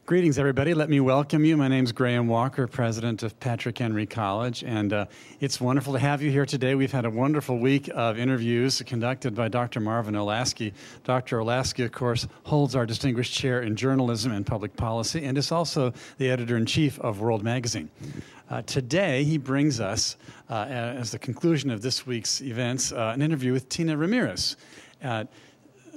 Greetings, everybody. Let me welcome you. My name's Graham Walker, president of Patrick Henry College, and it's wonderful to have you here today. We've had a wonderful week of interviews conducted by Dr. Marvin Olasky. Dr. Olasky, of course, holds our distinguished chair in journalism and public policy and is also the editor-in-chief of World Magazine. Today, he brings us, as the conclusion of this week's events, an interview with Tina Ramirez.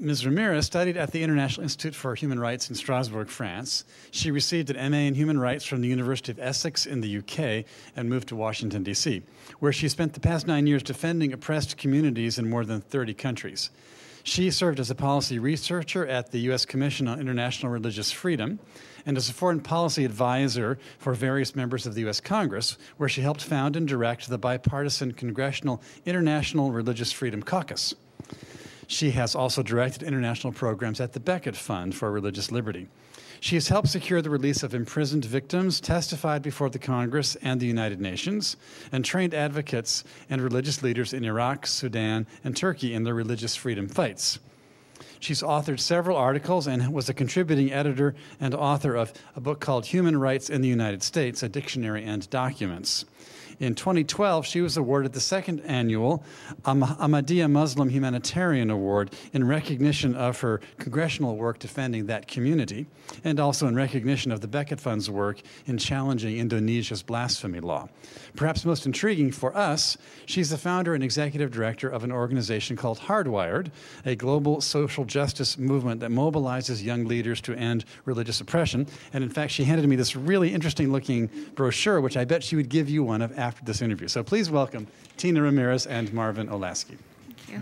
Ms. Ramirez studied at the International Institute for Human Rights in Strasbourg, France. She received an MA in Human Rights from the University of Essex in the UK and moved to Washington, D.C., where she spent the past 9 years defending oppressed communities in more than 30 countries. She served as a policy researcher at the U.S. Commission on International Religious Freedom and as a foreign policy advisor for various members of the U.S. Congress, where she helped found and direct the bipartisan Congressional International Religious Freedom Caucus. She has also directed international programs at the Beckett Fund for Religious Liberty. She has helped secure the release of imprisoned victims, testified before the Congress and the United Nations, and trained advocates and religious leaders in Iraq, Sudan, and Turkey in their religious freedom fights. She's authored several articles and was a contributing editor and author of a book called Human Rights in the United States, a Dictionary and Documents. In 2012, she was awarded the second annual Ahmadiyya Muslim Humanitarian Award in recognition of her congressional work defending that community, and also in recognition of the Beckett Fund's work in challenging Indonesia's blasphemy law. Perhaps most intriguing for us, she's the founder and executive director of an organization called Hardwired, a global social justice movement that mobilizes young leaders to end religious oppression. And in fact, she handed me this really interesting-looking brochure, which I bet she would give you one of after this interview. So please welcome Tina Ramirez and Marvin Olasky. Thank you.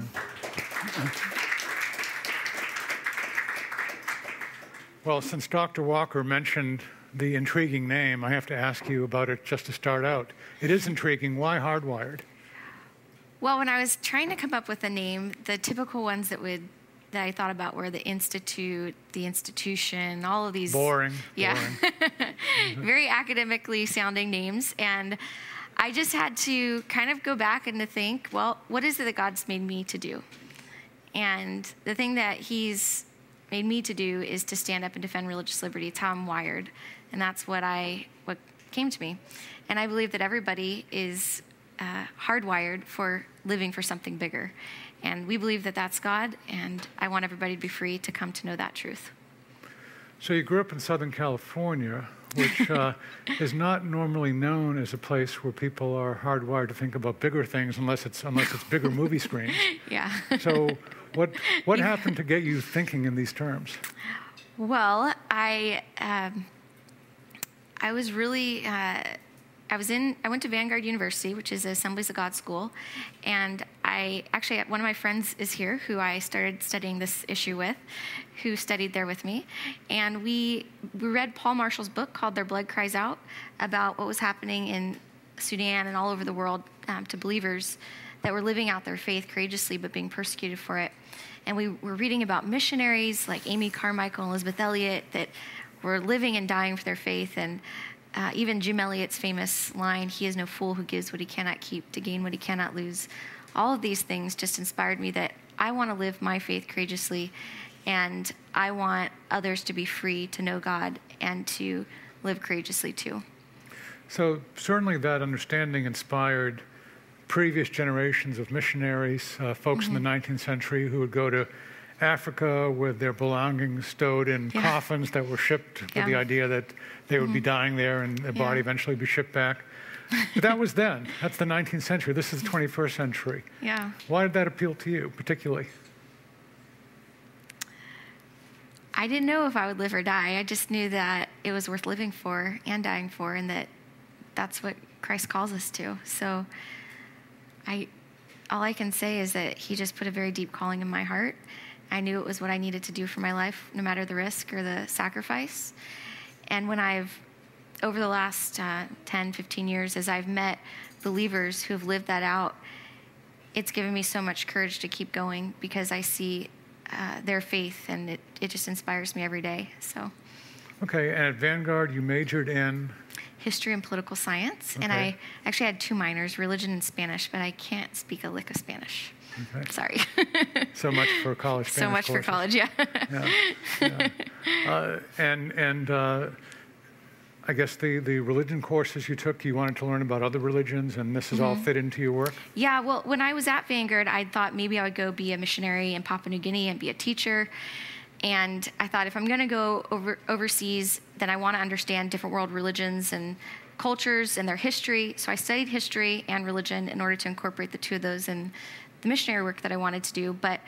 Well, since Dr. Walker mentioned the intriguing name, I have to ask you about it just to start out. It is intriguing. Why Hardwired? Well, when I was trying to come up with a name, the typical ones that I thought about were the institute, the institution, all of these. Boring. Yeah. Boring. Very academically sounding names. And I just had to kind of go back and to think, well, what is it that God's made me to do? And the thing that he's made me to do is to stand up and defend religious liberty. It's how I'm wired. And that's what came to me. And I believe that everybody is hardwired for living for something bigger. And we believe that that's God, and I want everybody to be free to come to know that truth. So you grew up in Southern California, which is not normally known as a place where people are hardwired to think about bigger things unless it's bigger movie screens. Yeah. So what happened to get you thinking in these terms? Well, I was really I went to Vanguard University, which is Assemblies of God school, and one of my friends is here who I started studying this issue with, who studied there with me, and we read Paul Marshall's book called Their Blood Cries Out about what was happening in Sudan and all over the world to believers that were living out their faith courageously but being persecuted for it. And we were reading about missionaries like Amy Carmichael and Elizabeth Elliot that were living and dying for their faith, and even Jim Elliot's famous line, "He is no fool who gives what he cannot keep to gain what he cannot lose." All of these things just inspired me that I want to live my faith courageously, and I want others to be free to know God and to live courageously too. So certainly that understanding inspired previous generations of missionaries, folks in the 19th century who would go to Africa with their belongings stowed in coffins that were shipped with the idea that they would be dying there and their body eventually be shipped back. But that was then. That's the 19th century. This is the 21st century. Yeah. Why did that appeal to you particularly? I didn't know if I would live or die. I just knew that it was worth living for and dying for, and that that's what Christ calls us to. So all I can say is that he just put a very deep calling in my heart. I knew it was what I needed to do for my life, no matter the risk or the sacrifice. And when over the last 10, 15 years, as I've met believers who have lived that out, it's given me so much courage to keep going because I see their faith, and it just inspires me every day. So. Okay, and at Vanguard, you majored in? history and political science. Okay. And I actually had 2 minors, religion and Spanish, but I can't speak a lick of Spanish. Okay. Sorry. So much for college Spanish So much courses. for college, yeah. I guess the religion courses you took, you wanted to learn about other religions, and this has all fit into your work? Yeah, well, when I was at Vanguard, I thought maybe I would go be a missionary in Papua New Guinea and be a teacher. And I thought if I'm going to go overseas, then I want to understand different world religions and cultures and their history. So I studied history and religion in order to incorporate the 2 of those in the missionary work that I wanted to do. But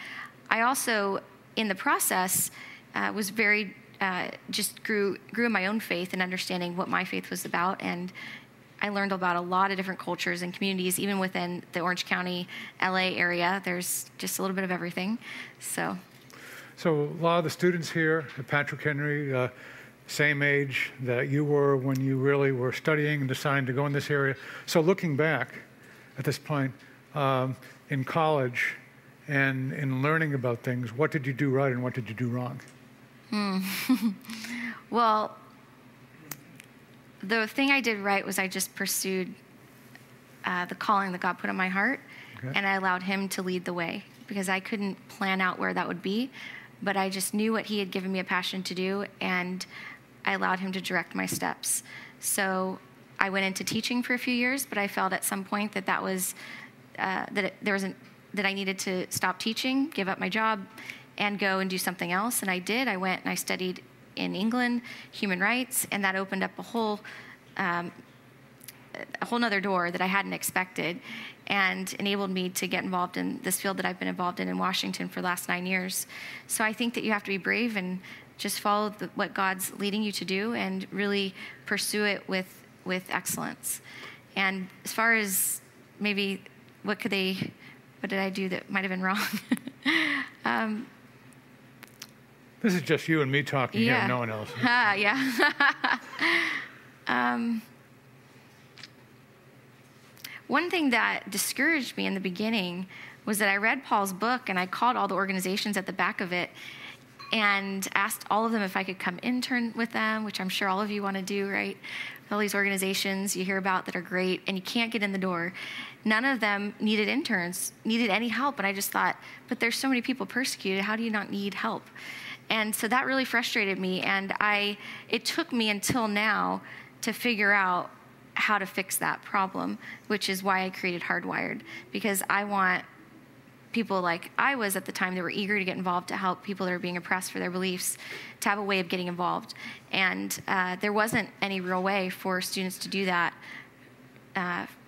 I also, in the process, was very just grew in my own faith and understanding what my faith was about. And I learned about a lot of different cultures and communities, even within the Orange County, LA area. There's just a little bit of everything. So a lot of the students here at Patrick Henry, same age that you were when you really were studying and deciding to go in this area. So looking back at this point in college and in learning about things, what did you do right and what did you do wrong? Well, the thing I did right was I just pursued the calling that God put on my heart, and I allowed Him to lead the way, because I couldn't plan out where that would be, but I just knew what He had given me a passion to do, and I allowed Him to direct my steps. So I went into teaching for a few years, but I felt at some point that that I needed to stop teaching, give up my job, and go and do something else. And I did. I went and I studied in England human rights, and that opened up a whole nother door that I hadn't expected, and enabled me to get involved in this field that I've been involved in Washington for the last 9 years. So I think that you have to be brave and just follow what God's leading you to do, and really pursue it with excellence. And as far as maybe what did I do that might have been wrong? This is just you and me talking here, no one else. One thing that discouraged me in the beginning was that I read Paul's book, and I called all the organizations at the back of it and asked all of them if I could come intern with them, which I'm sure all of you want to do, right? All these organizations you hear about that are great, and you can't get in the door. None of them needed interns, needed any help, and I just thought, but there's so many people persecuted, how do you not need help? And so that really frustrated me, and it took me until now to figure out how to fix that problem, which is why I created Hardwired, because I want people like I was at the time that were eager to get involved to help people that are being oppressed for their beliefs to have a way of getting involved. And there wasn't any real way for students to do that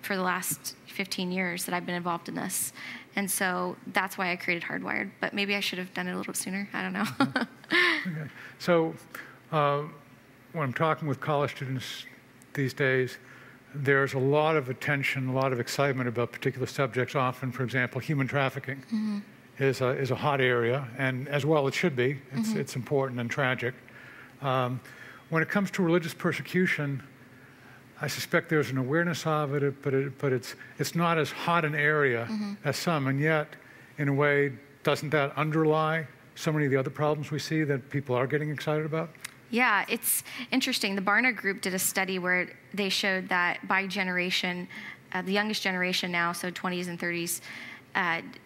for the last 15 years that I've been involved in this. And so that's why I created Hardwired. But maybe I should have done it a little sooner. I don't know. Okay. So when I'm talking with college students these days, there's a lot of attention, a lot of excitement about particular subjects. Often, for example, human trafficking is a hot area, and as well it should be. It's important and tragic. When it comes to religious persecution, I suspect there's an awareness of it, but it's not as hot an area as some, and yet, in a way, doesn't that underlie so many of the other problems we see that people are getting excited about? Yeah, it's interesting. The Barna Group did a study where they showed that by generation, the youngest generation now, so 20s and 30s,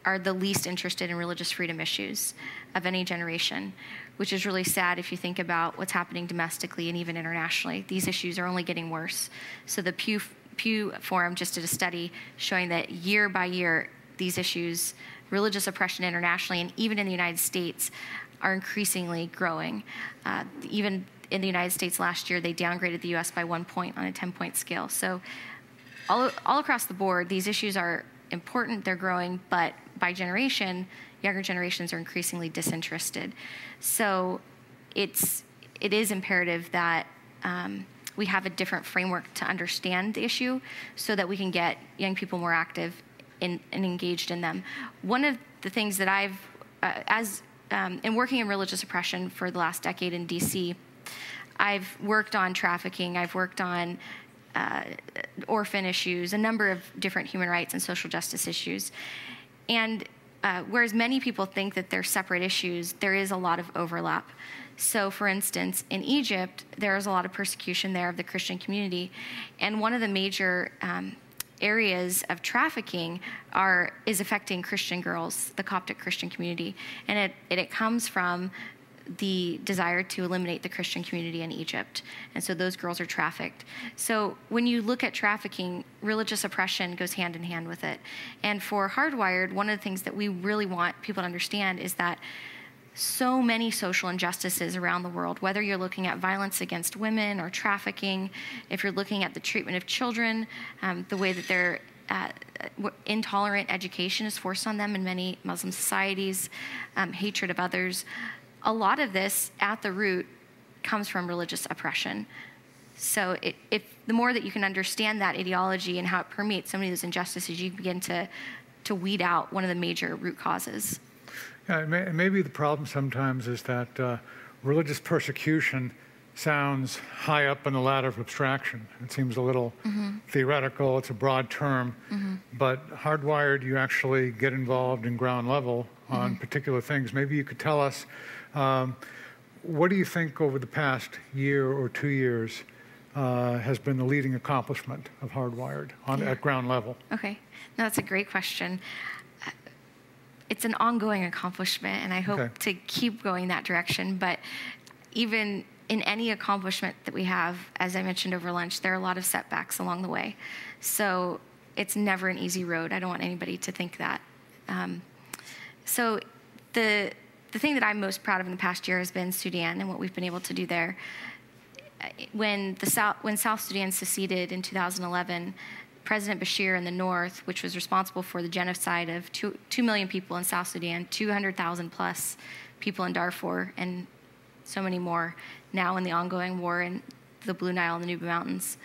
are the least interested in religious freedom issues of any generation, which is really sad if you think about what's happening domestically and even internationally. These issues are only getting worse. So the Pew Forum just did a study showing that year by year, these issues, religious oppression internationally and even in the United States, are increasingly growing. Even in the United States last year, they downgraded the U.S. by 1 point on a 10-point scale. So all across the board, these issues are important, they're growing, but by generation, younger generations are increasingly disinterested. So it is imperative that we have a different framework to understand the issue so that we can get young people more active and engaged in them. One of the things that I've, in working in religious oppression for the last decade in D.C., I've worked on trafficking, I've worked on orphan issues, a number of different human rights and social justice issues. And whereas many people think that they're separate issues, there is a lot of overlap. So, for instance, in Egypt, there is a lot of persecution there of the Christian community. And one of the major areas of trafficking is affecting Christian girls, the Coptic Christian community. And it comes from the desire to eliminate the Christian community in Egypt. And so those girls are trafficked. So when you look at trafficking, religious oppression goes hand in hand with it. And for Hardwired, one of the things that we really want people to understand is that so many social injustices around the world, whether you're looking at violence against women or trafficking, if you're looking at the treatment of children, the way that their intolerant education is forced on them in many Muslim societies, hatred of others, a lot of this at the root comes from religious oppression. So if the more that you can understand that ideology and how it permeates so many of those injustices, you begin to weed out one of the major root causes. Yeah, maybe the problem sometimes is that religious persecution sounds high up on the ladder of abstraction. It seems a little theoretical. It's a broad term. But Hardwired, you actually get involved in ground level on particular things. Maybe you could tell us, what do you think over the past year or 2 years has been the leading accomplishment of Hardwired at ground level? Okay. No, that's a great question. It's an ongoing accomplishment, and I hope to keep going that direction. But even in any accomplishment that we have, as I mentioned over lunch, there are a lot of setbacks along the way. So it's never an easy road. I don't want anybody to think that. So the thing that I'm most proud of in the past year has been Sudan and what we've been able to do there. When South Sudan seceded in 2011, President Bashir in the north, which was responsible for the genocide of 2 million people in South Sudan, 200,000 plus people in Darfur, and so many more now in the ongoing war in the Blue Nile and the Nuba Mountains.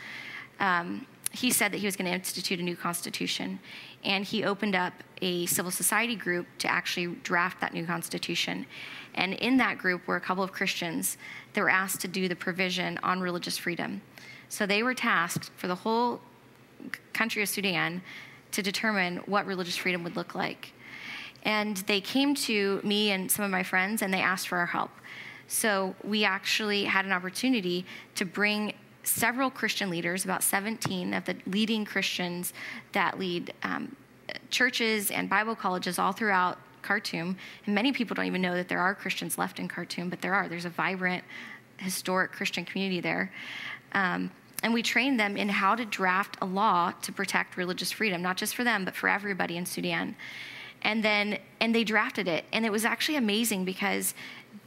He said that he was going to institute a new constitution, and he opened up a civil society group to actually draft that new constitution. And in that group were a couple of Christians that were asked to do the provision on religious freedom. So they were tasked for the whole country of Sudan to determine what religious freedom would look like. And they came to me and some of my friends, and they asked for our help. So we actually had an opportunity to bring several Christian leaders, about 17 of the leading Christians that lead churches and Bible colleges all throughout Khartoum. And many people don't even know that there are Christians left in Khartoum, but there are. There's a vibrant, historic Christian community there. And we trained them in how to draft a law to protect religious freedom, not just for them, but for everybody in Sudan. And they drafted it. And it was actually amazing because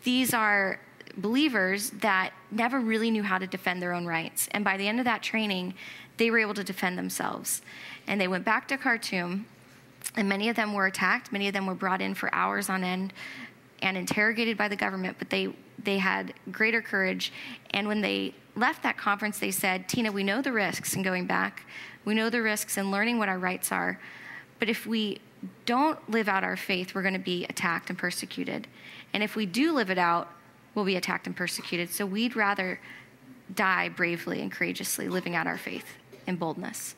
these are believers that never really knew how to defend their own rights. And by the end of that training, they were able to defend themselves. And they went back to Khartoum, and many of them were attacked. Many of them were brought in for hours on end and interrogated by the government, but they had greater courage. And when they left that conference, they said, Tina, we know the risks in going back. We know the risks in learning what our rights are. But if we don't live out our faith, we're going to be attacked and persecuted. And if we do live it out, we'll be attacked and persecuted. So we'd rather die bravely and courageously, living out our faith in boldness.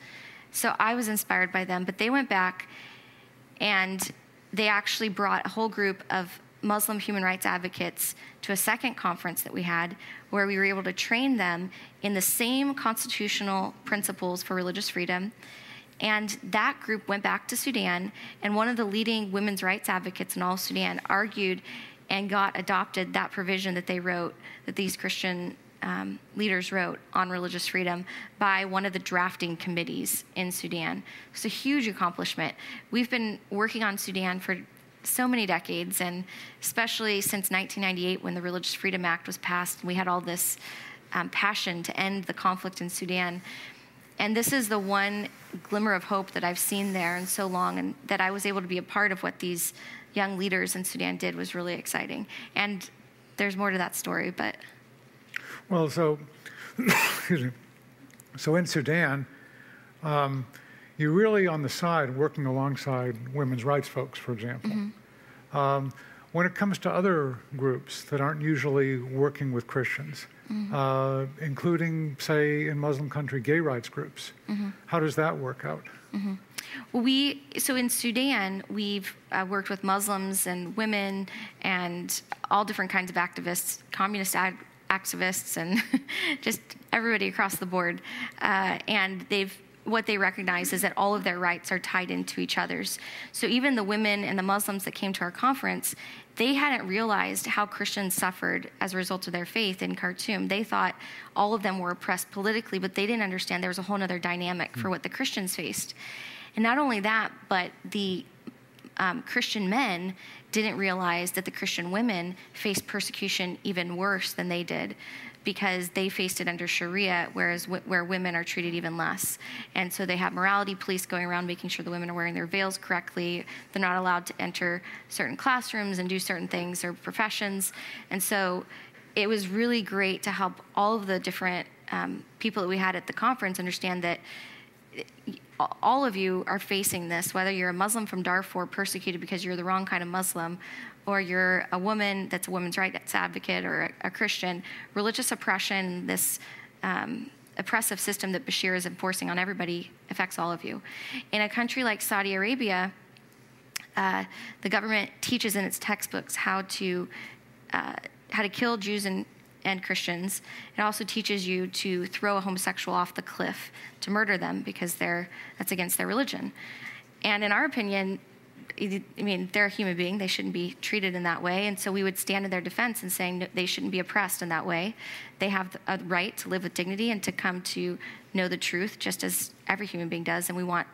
So I was inspired by them, but they went back and they actually brought a whole group of Muslim human rights advocates to a second conference that we had where we were able to train them in the same constitutional principles for religious freedom. And that group went back to Sudan, and one of the leading women's rights advocates in all of Sudan argued and got adopted that provision that they wrote, that these Christian leaders wrote on religious freedom by one of the drafting committees in Sudan. It's a huge accomplishment. We've been working on Sudan for so many decades, and especially since 1998 when the Religious Freedom Act was passed, we had all this passion to end the conflict in Sudan. And this is the one glimmer of hope that I've seen there in so long, and that I was able to be a part of what these young leaders in Sudan did was really exciting. And there's more to that story, but... Well, so, excuse me. So in Sudan, you're really on the side working alongside women's rights folks, for example. When it comes to other groups that aren't usually working with Christians, including, say, in Muslim country, gay rights groups, how does that work out? Well, so in Sudan, we've worked with Muslims and women and all different kinds of activists, communist activists, and just everybody across the board. And what they recognize is that all of their rights are tied into each other's. So even the women and the Muslims that came to our conference, they hadn't realized how Christians suffered as a result of their faith in Khartoum. They thought all of them were oppressed politically, but they didn't understand there was a whole other dynamic for what the Christians faced. And not only that, but the Christian men didn't realize that the Christian women faced persecution even worse than they did, because they faced it under Sharia, whereas where women are treated even less. And so they have morality police going around making sure the women are wearing their veils correctly. They're not allowed to enter certain classrooms and do certain things or professions. And so it was really great to help all of the different people that we had at the conference understand that all of you are facing this, whether you're a Muslim from Darfur persecuted because you're the wrong kind of Muslim, or you're a woman that's a women's rights advocate, or a Christian. Religious oppression, this oppressive system that Bashir is enforcing on everybody, affects all of you. In a country like Saudi Arabia, the government teaches in its textbooks how to kill Jews and Christians. It also teaches you to throw a homosexual off the cliff, to murder them, because that's against their religion. And in our opinion, they're a human being. They shouldn't be treated in that way. And so we would stand in their defense and saying they shouldn't be oppressed in that way. They have a right to live with dignity and to come to know the truth, just as every human being does. And we want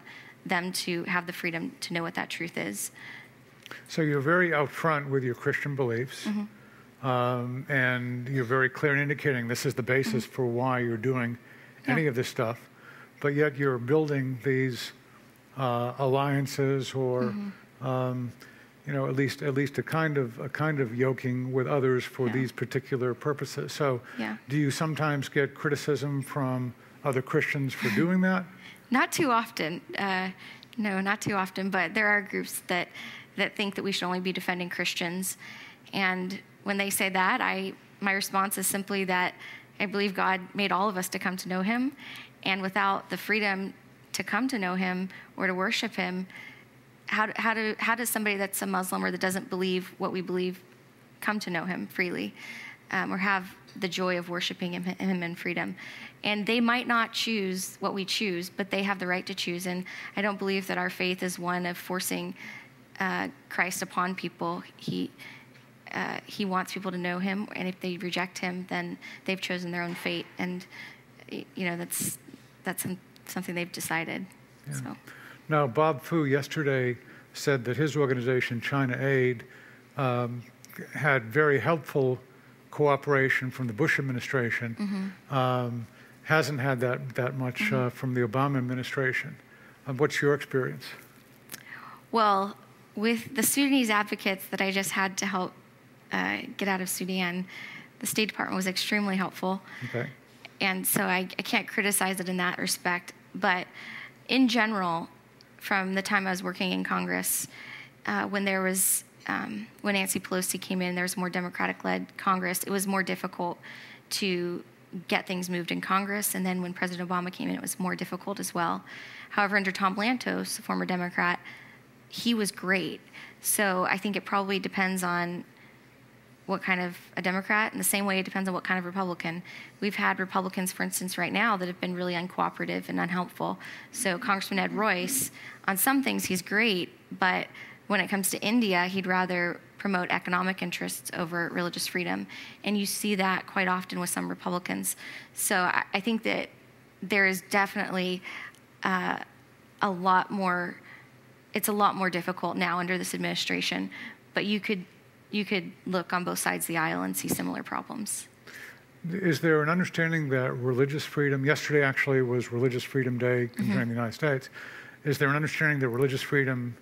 them to have the freedom to know what that truth is. So you're very upfront with your Christian beliefs. And you're very clear in indicating this is the basis for why you're doing any of this stuff. But yet you're building these alliances, or at least a kind of yoking with others for these particular purposes. So do you sometimes get criticism from other Christians for doing that? Not too often. No, not too often. But there are groups that think that we should only be defending Christians. And when they say that, my response is simply that I believe God made all of us to come to know him. And without the freedom to come to know him or to worship him, how does somebody that's a Muslim or that doesn't believe what we believe come to know him freely, or have the joy of worshiping him in freedom? And they might not choose what we choose, but they have the right to choose. And I don't believe that our faith is one of forcing Christ upon people. He wants people to know him, and if they reject him, then they've chosen their own fate, and that's something they've decided. Yeah. So. Now, Bob Fu yesterday said that his organization, China Aid, had very helpful cooperation from the Bush administration. Hasn't had that much from the Obama administration. What's your experience? Well, with the Sudanese advocates that I just had to help get out of Sudan, the State Department was extremely helpful. Okay. And so I can't criticize it in that respect. But in general, from the time I was working in Congress, when Nancy Pelosi came in, there was more Democratic-led Congress. It was more difficult to get things moved in Congress. And then when President Obama came in, it was more difficult as well. However, under Tom Lantos, a former Democrat, he was great. So I think it probably depends on what kind of a Democrat, in the same way it depends on what kind of Republican. We've had Republicans, for instance, right now that have been really uncooperative and unhelpful. So Congressman Ed Royce, on some things he's great, but when it comes to India, he'd rather promote economic interests over religious freedom. And you see that quite often with some Republicans. So I think that there is definitely it's a lot more difficult now under this administration, but you could look on both sides of the aisle and see similar problems. Is there an understanding that religious freedom, yesterday actually was Religious Freedom Day here in the United States, is there an understanding that religious freedom,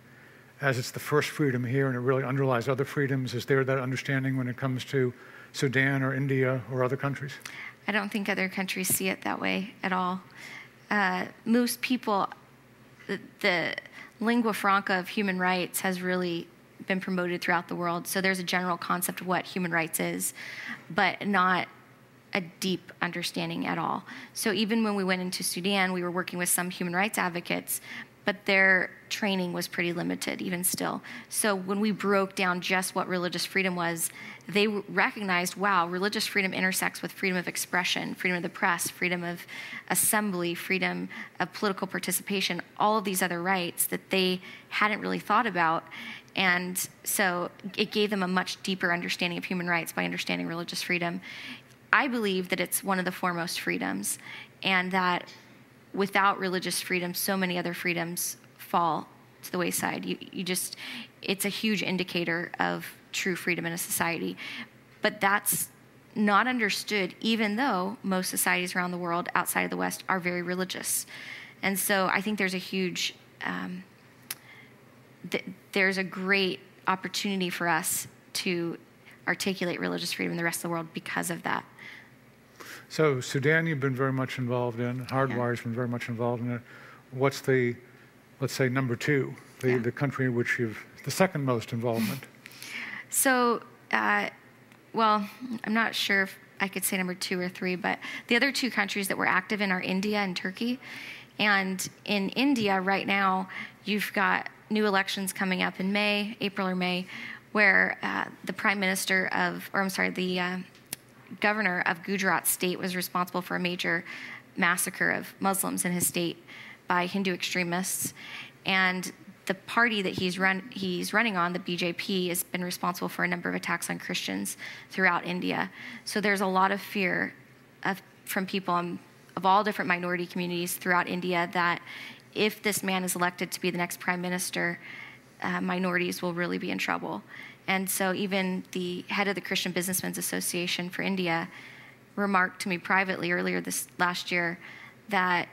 as it's the first freedom here and it really underlies other freedoms, is there that understanding when it comes to Sudan or India or other countries? I don't think other countries see it that way at all. Most people, the lingua franca of human rights has really been promoted throughout the world. So there's a general concept of what human rights is, but not a deep understanding at all. So even when we went into Sudan, we were working with some human rights advocates, but their training was pretty limited even still. So when we broke down just what religious freedom was, they recognized, wow, religious freedom intersects with freedom of expression, freedom of the press, freedom of assembly, freedom of political participation, all of these other rights that they hadn't really thought about. And so it gave them a much deeper understanding of human rights by understanding religious freedom. I believe that it's one of the foremost freedoms, and that without religious freedom, so many other freedoms fall to the wayside. It's a huge indicator of true freedom in a society. But that's not understood, even though most societies around the world outside of the West are very religious. And so I think there's a huge, there's a great opportunity for us to articulate religious freedom in the rest of the world because of that. So Sudan, you've been very much involved in. Hardwire's been very much involved in it. What's the, let's say, number two, the country in which you've the second most involvement? So, well, I'm not sure if I could say number 2 or 3, but the other 2 countries that we're active in are India and Turkey. And in India right now, you've got new elections coming up in April or May, where the prime minister of, or I'm sorry, the governor of Gujarat state was responsible for a major massacre of Muslims in his state by Hindu extremists. And the party that he's running on, the BJP, has been responsible for a number of attacks on Christians throughout India. So there's a lot of fear from people of all different minority communities throughout India that if this man is elected to be the next prime minister, minorities will really be in trouble. And so even the head of the Christian Businessmen's Association for India remarked to me privately earlier this last year that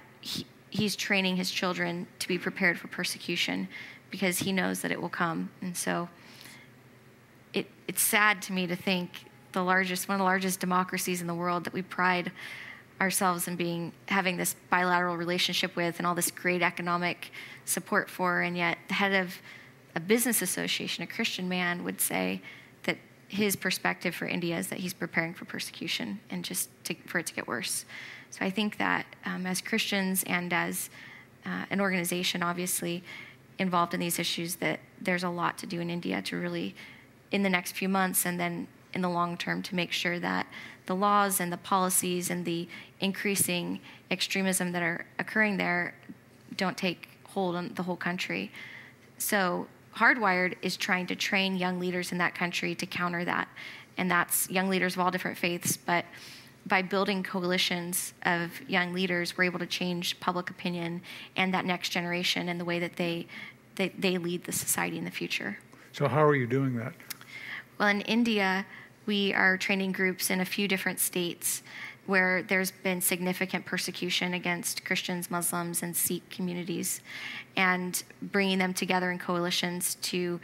he's training his children to be prepared for persecution because he knows that it will come. And so it's sad to me to think one of the largest democracies in the world that we pride ourselves in having this bilateral relationship with and all this great economic support for, and yet the head of a business association, a Christian man, would say that his perspective for India is that he's preparing for persecution and for it to get worse. So I think that as Christians and as an organization, obviously, involved in these issues, that there's a lot to do in India to really, in the next few months and then in the long term, to make sure that the laws and the policies and the increasing extremism that are occurring there don't take hold on the whole country. So Hardwired is trying to train young leaders in that country to counter that. And that's young leaders of all different faiths, but by building coalitions of young leaders, we're able to change public opinion and that next generation and the way that they lead the society in the future. So how are you doing that? Well, in India, we are training groups in a few different states where there's been significant persecution against Christians, Muslims, and Sikh communities, and bringing them together in coalitions to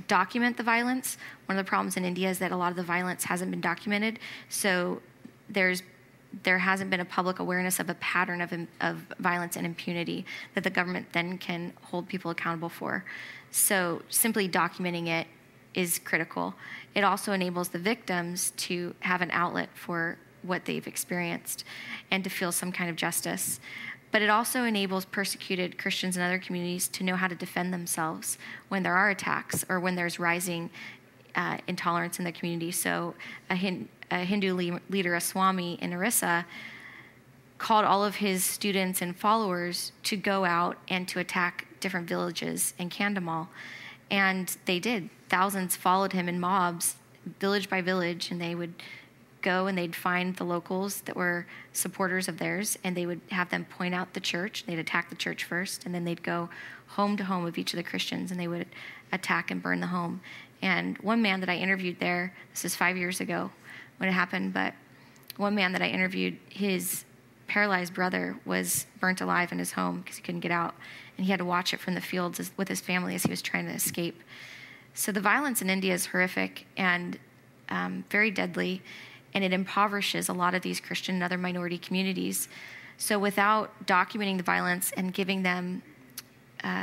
document the violence. One of the problems in India is that a lot of the violence hasn't been documented, so there hasn't been a public awareness of a pattern of violence and impunity that the government then can hold people accountable for. So simply documenting it is critical. It also enables the victims to have an outlet for what they've experienced and to feel some kind of justice. But it also enables persecuted Christians and other communities to know how to defend themselves when there are attacks or when there's rising intolerance in the community. So a Hindu leader, a Swami in Orissa, called all of his students and followers to go out and to attack different villages in Kandhamal. And they did. Thousands followed him in mobs, village by village, and they would go and they'd find the locals that were supporters of theirs, and they would have them point out the church. They'd attack the church first, and then they'd go home to home of each of the Christians, and they would attack and burn the home. And one man that I interviewed there, this is 5 years ago when it happened, but one man that I interviewed, his paralyzed brother was burnt alive in his home because he couldn't get out, and he had to watch it from the fields with his family as he was trying to escape. So the violence in India is horrific and very deadly, and it impoverishes a lot of these Christian and other minority communities. So without documenting the violence and giving them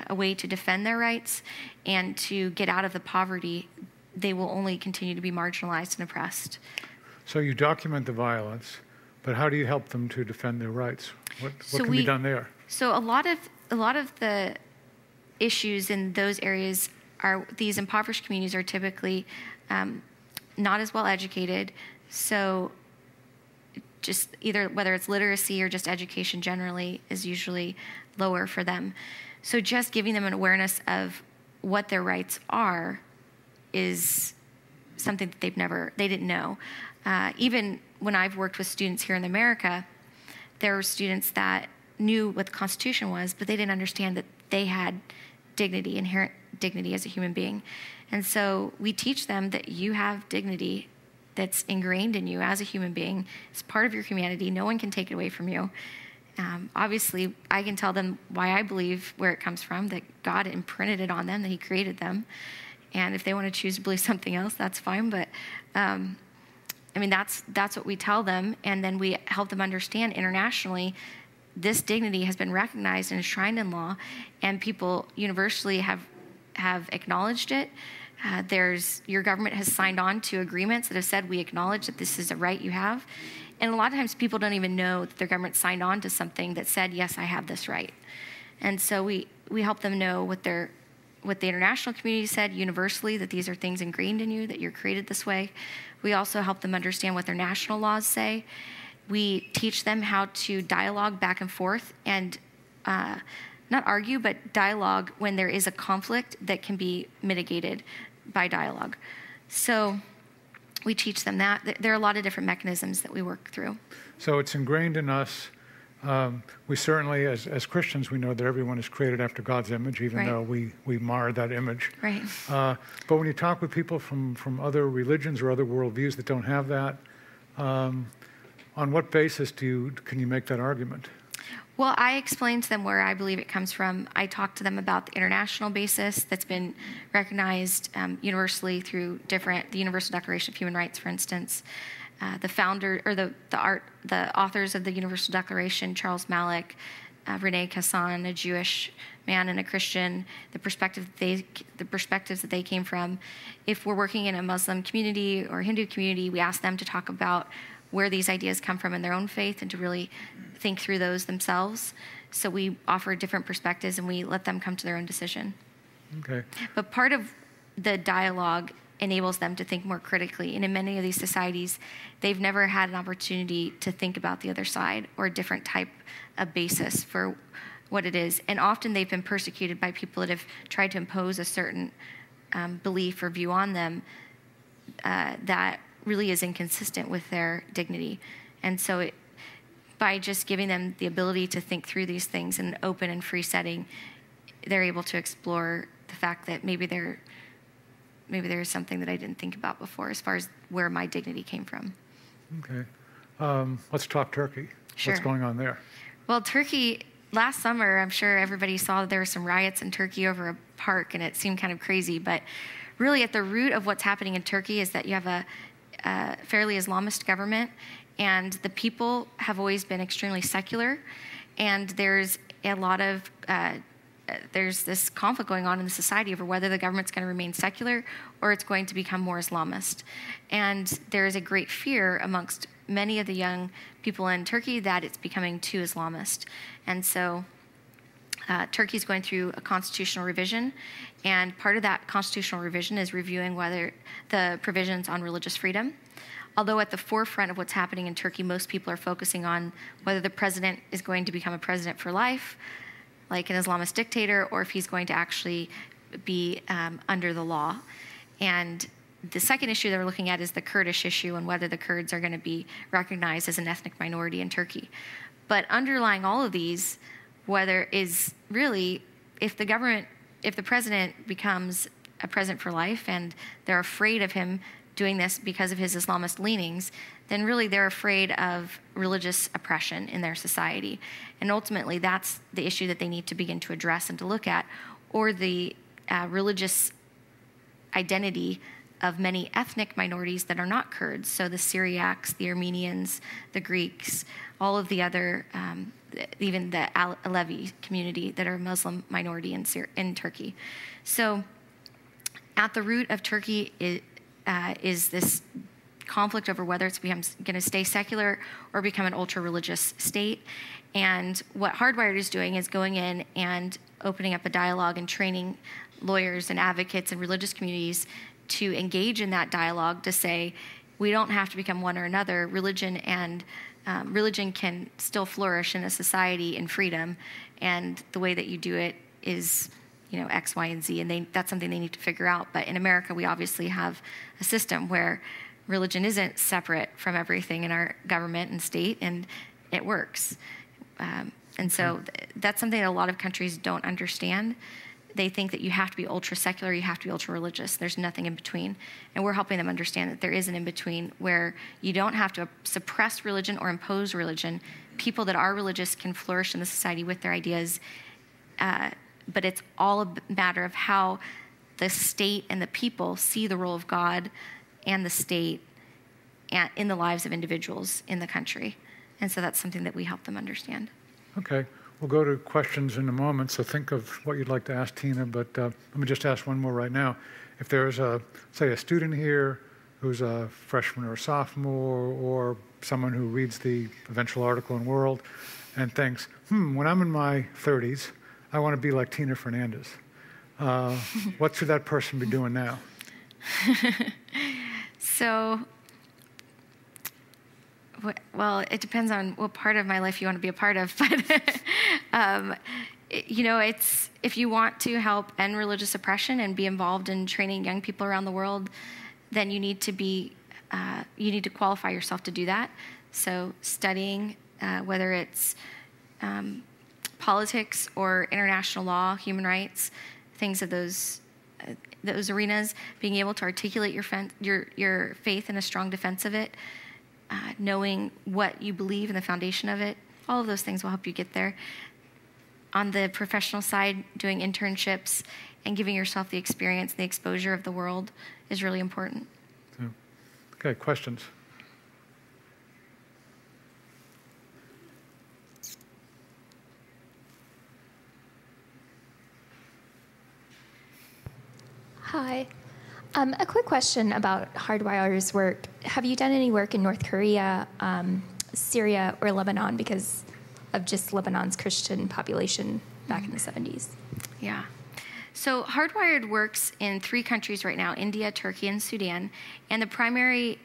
a way to defend their rights and to get out of the poverty, they will only continue to be marginalized and oppressed. So you document the violence, but how do you help them to defend their rights? What can be done there? So a lot of the issues in those areas are, these impoverished communities are typically not as well educated. So just either whether it's literacy or just education generally is usually lower for them. So just giving them an awareness of what their rights are is something that they didn't know. Even when I've worked with students here in America, there were students that knew what the Constitution was, but they didn't understand that they had dignity, inherent dignity as a human being. And so we teach them that you have dignity that's ingrained in you as a human being. It's part of your humanity. No one can take it away from you. Obviously, I can tell them why I believe where it comes from, that God imprinted it on them, that he created them. And if they want to choose to believe something else, that's fine. But that's what we tell them. And then we help them understand internationally, this dignity has been recognized and enshrined in law, and people universally have acknowledged it. Your government has signed on to agreements that have said, we acknowledge that this is a right you have. And a lot of times people don't even know that their government signed on to something that said, yes, I have this right. And so we help them know what the international community said universally, that these are things ingrained in you, that you're created this way. We also help them understand what their national laws say. We teach them how to dialogue back and forth and not argue, but dialogue when there is a conflict that can be mitigated by dialogue. So we teach them that. There are a lot of different mechanisms that we work through. So it's ingrained in us. We certainly, as Christians, we know that everyone is created after God's image, even though we mar that image. Right. But when you talk with people from other religions or other worldviews that don't have that, on what basis can you make that argument? Well, I explain to them where I believe it comes from. I talk to them about the international basis that's been recognized universally through the Universal Declaration of Human Rights, for instance. The founder or the authors of the Universal Declaration, Charles Malik, Rene Cassin, a Jewish man and a Christian, the perspectives that they came from. If we're working in a Muslim community or Hindu community, we ask them to talk about where these ideas come from in their own faith and to really think through those themselves. So we offer different perspectives and we let them come to their own decision. Okay. But part of the dialogue enables them to think more critically. And in many of these societies, they've never had an opportunity to think about the other side or a different type of basis for what it is. And often they've been persecuted by people that have tried to impose a certain belief or view on them that really is inconsistent with their dignity. And so by just giving them the ability to think through these things in an open and free setting, they're able to explore the fact that maybe there is something that I didn't think about before as far as where my dignity came from. Okay. Let's talk Turkey. Sure. What's going on there? Well, Turkey, last summer, I'm sure everybody saw that there were some riots in Turkey over a park, and it seemed kind of crazy. But really at the root of what's happening in Turkey is that you have a fairly Islamist government, and the people have always been extremely secular, and there's a lot of there's this conflict going on in the society over whether the government's going to remain secular or it's going to become more Islamist. And there is a great fear amongst many of the young people in Turkey that it's becoming too Islamist. And so Turkey's going through a constitutional revision, and part of that constitutional revision is reviewing whether the provisions on religious freedom. Although at the forefront of what's happening in Turkey, most people are focusing on whether the president is going to become a president for life, like an Islamist dictator, or if he's going to actually be under the law. And the second issue they're looking at is the Kurdish issue and whether the Kurds are going to be recognized as an ethnic minority in Turkey. But underlying all of these, whether is really if the president becomes a president for life and they're afraid of him doing this because of his Islamist leanings, then really they're afraid of religious oppression in their society. And ultimately, that's the issue that they need to begin to address and to look at, or the religious identity of many ethnic minorities that are not Kurds. So the Syriacs, the Armenians, the Greeks, all of the other even the Alevi community that are a Muslim minority in Turkey. So at the root of Turkey is this conflict over whether it's going to stay secular or become an ultra-religious state. And what Hardwired is doing is going in and opening up a dialogue and training lawyers and advocates and religious communities to engage in that dialogue to say, we don't have to become one or another. Religion can still flourish in a society in freedom, and the way that you do it is, X, Y, and Z, and that's something they need to figure out. But in America, we obviously have a system where religion isn't separate from everything in our government and state, and it works. And so that's something that a lot of countries don't understand. They think that you have to be ultra-secular, you have to be ultra-religious. There's nothing in between. And we're helping them understand that there is an in-between where you don't have to suppress religion or impose religion. People that are religious can flourish in the society with their ideas, but it's all a matter of how the state and the people see the role of God and the state in the lives of individuals in the country. And so that's something that we help them understand. Okay. We'll go to questions in a moment, so think of what you'd like to ask Tina, but let me just ask one more right now. If there's, say, a student here who's a freshman or a sophomore, or someone who reads the eventual article in World and thinks, when I'm in my 30s, I want to be like Tina Fernandez. What should that person be doing now? Well, it depends on what part of my life you want to be a part of. But, it's if you want to help end religious oppression and be involved in training young people around the world, then you need to qualify yourself to do that. So studying, whether it's politics or international law, human rights, things of those arenas, being able to articulate your faith in a strong defense of it, knowing what you believe in the foundation of it, all of those things will help you get there. On the professional side, doing internships and giving yourself the experience, the exposure of the world is really important. Okay, questions? Hi. A quick question about Hardwired's work. Have you done any work in North Korea, Syria, or Lebanon because of just Lebanon's Christian population back in the 70s? Yeah. So Hardwired works in 3 countries right now, India, Turkey, and Sudan. And the primary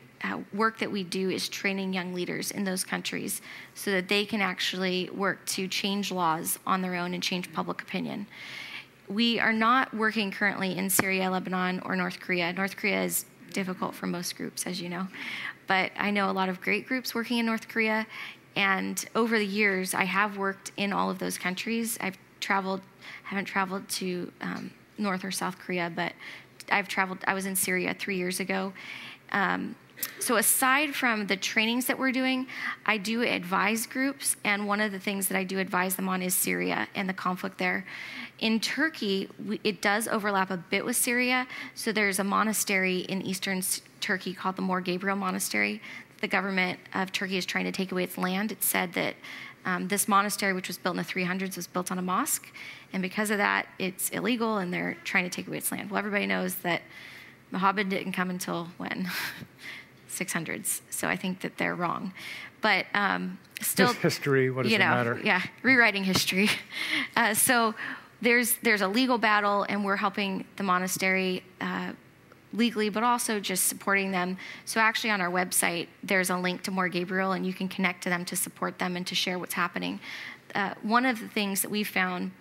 work that we do is training young leaders in those countries so that they can actually work to change laws on their own and change public opinion. We are not working currently in Syria, Lebanon, or North Korea. North Korea is difficult for most groups, as you know. But I know a lot of great groups working in North Korea. And over the years, I have worked in all of those countries. Haven't traveled to North or South Korea, but I was in Syria 3 years ago. So aside from the trainings that we're doing, I do advise groups, and one of the things that I do advise them on is Syria and the conflict there. In Turkey, it does overlap a bit with Syria, so there's a monastery in eastern Turkey called the Mor Gabriel Monastery. The government of Turkey is trying to take away its land. It said that this monastery, which was built in the 300s, was built on a mosque, and because of that, it's illegal, and they're trying to take away its land. Well, everybody knows that Muhammad didn't come until when? 600s. So I think that they're wrong. But still... history, what does it matter? Yeah, rewriting history. So there's a legal battle, and we're helping the monastery legally, but also just supporting them. So actually on our website, there's a link to Mor Gabriel, and you can connect to them to support them and to share what's happening. One of the things that we found,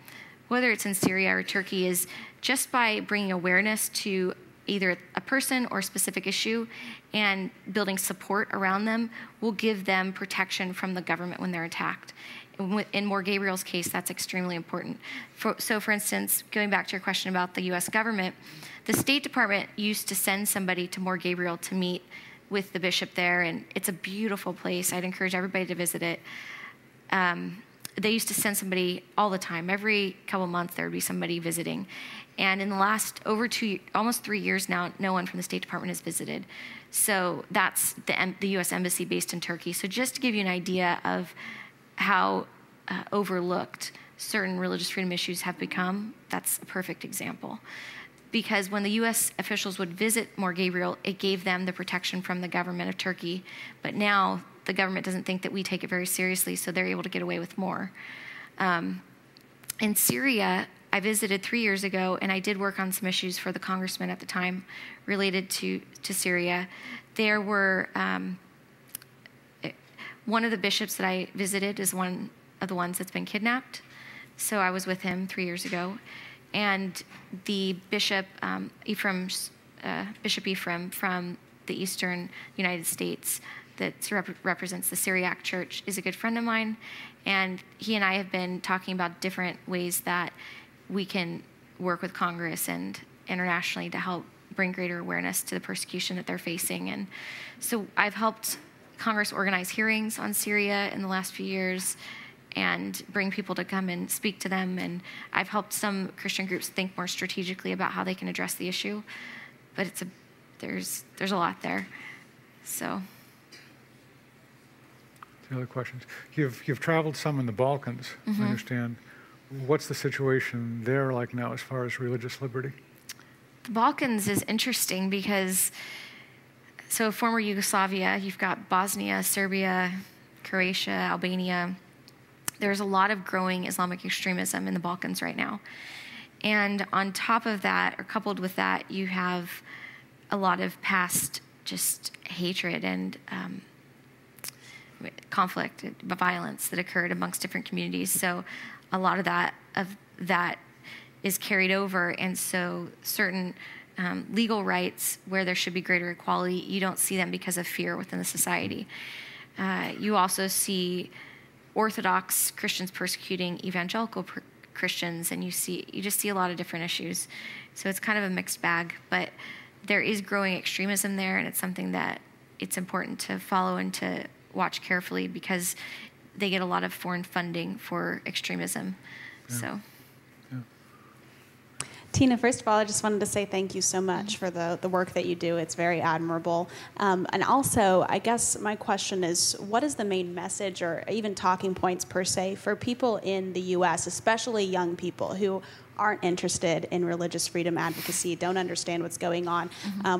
whether it's in Syria or Turkey, is just by bringing awareness to either a person or a specific issue and building support around them will give them protection from the government when they're attacked. In Mor Gabriel's case, that's extremely important. So for instance, going back to your question about the U.S. government, the State Department used to send somebody to Mor Gabriel to meet with the bishop there, and it's a beautiful place. I'd encourage everybody to visit it. They used to send somebody all the time. Every couple months, there would be somebody visiting. And in the last almost 3 years now, no one from the State Department has visited. So that's the U.S. Embassy based in Turkey. So just to give you an idea of how overlooked certain religious freedom issues have become, that's a perfect example. Because when the U.S. officials would visit Mor Gabriel, it gave them the protection from the government of Turkey. But now the government doesn't think that we take it very seriously, so they're able to get away with more. In Syria, I visited 3 years ago, and I did work on some issues for the congressman at the time related to Syria. There were, one of the bishops that I visited is one of the ones that's been kidnapped. So I was with him 3 years ago. And the bishop, Bishop Ephraim from the eastern United States that represents the Syriac Church is a good friend of mine. And he and I have been talking about different ways that we can work with Congress and internationally to help bring greater awareness to the persecution that they're facing. And so I've helped Congress organize hearings on Syria in the last few years and bring people to come and speak to them. And I've helped some Christian groups think more strategically about how they can address the issue. But there's a lot there. So. Any other questions? You've traveled some in the Balkans, I understand. What's the situation there like now as far as religious liberty? The Balkans is interesting because, so former Yugoslavia, you've got Bosnia, Serbia, Croatia, Albania. There's a lot of growing Islamic extremism in the Balkans right now. And on top of that, or coupled with that, you have a lot of past just hatred and conflict, violence that occurred amongst different communities. So a lot of that is carried over. And so certain legal rights where there should be greater equality, you don't see them because of fear within the society. You also see Orthodox Christians persecuting evangelical Christians, and you just see a lot of different issues. So it's kind of a mixed bag, but there is growing extremism there, and it's something that it's important to follow and to watch carefully because they get a lot of foreign funding for extremism. Yeah. So. Tina, first of all, I just wanted to say thank you so much for the work that you do. It's very admirable. And also, I guess my question is, what is the main message or even talking points per se for people in the U.S., especially young people who aren't interested in religious freedom advocacy, don't understand what's going on?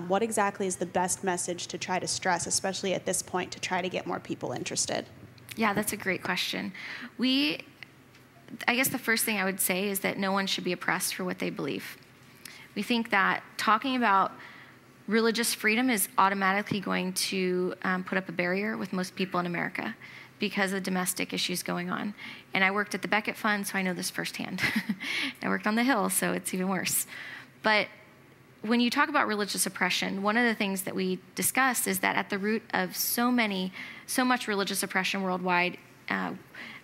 What exactly is the best message to try to stress, especially at this point, to try to get more people interested? Yeah, that's a great question. I guess the first thing I would say is that no one should be oppressed for what they believe. We think that talking about religious freedom is automatically going to put up a barrier with most people in America because of domestic issues going on. And I worked at the Becket Fund, so I know this firsthand. I worked on the Hill, so it's even worse. But when you talk about religious oppression, one of the things that we discussed is that at the root of so much religious oppression worldwide,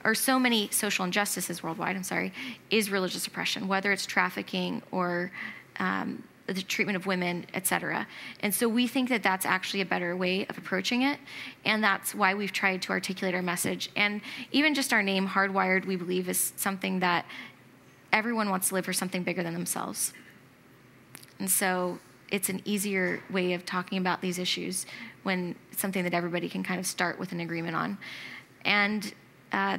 or so many social injustices worldwide, is religious oppression, whether it's trafficking or the treatment of women, et cetera. And so we think that that's actually a better way of approaching it, and that's why we've tried to articulate our message. And even just our name, Hardwired, we believe is something that everyone wants to live for something bigger than themselves. And so it's an easier way of talking about these issues when it's something that everybody can kind of start with an agreement on. And I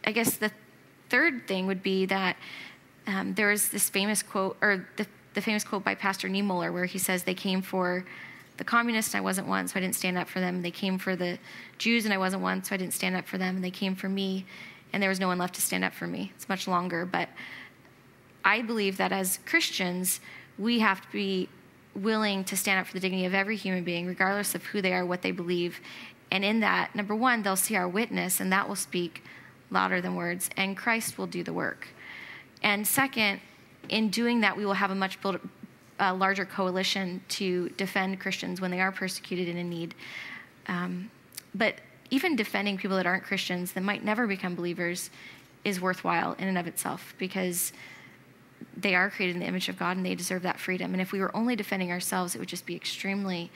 guess the third thing would be that there's this famous quote, or the famous quote by Pastor Niemöller, where he says, they came for the communists and I wasn't one, so I didn't stand up for them. They came for the Jews and I wasn't one, so I didn't stand up for them. And they came for me and there was no one left to stand up for me. It's much longer, but I believe that as Christians, we have to be willing to stand up for the dignity of every human being, regardless of who they are, what they believe. And in that, number one, they'll see our witness, and that will speak louder than words, and Christ will do the work. And second, in doing that, we will have a much larger coalition to defend Christians when they are persecuted and in need. But even defending people that aren't Christians, that might never become believers, is worthwhile in and of itself, because they are created in the image of God and they deserve that freedom. And if we were only defending ourselves, it would just be extremely